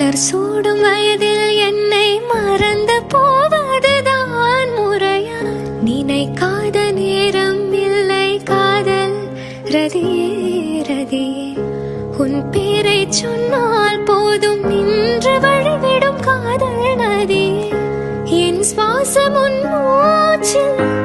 மலர் சூடும் வயதில் என்னை மறந்து போவதுதான் முறையா? நினைக்காத நேரம் இல்லை காதல் ரதியே ரதியே. உன் பேரை சொன்னால் போதும் நின்று வழிவிடும் காதல் நதியே. என் சுவாசம் உன் மூச்சில்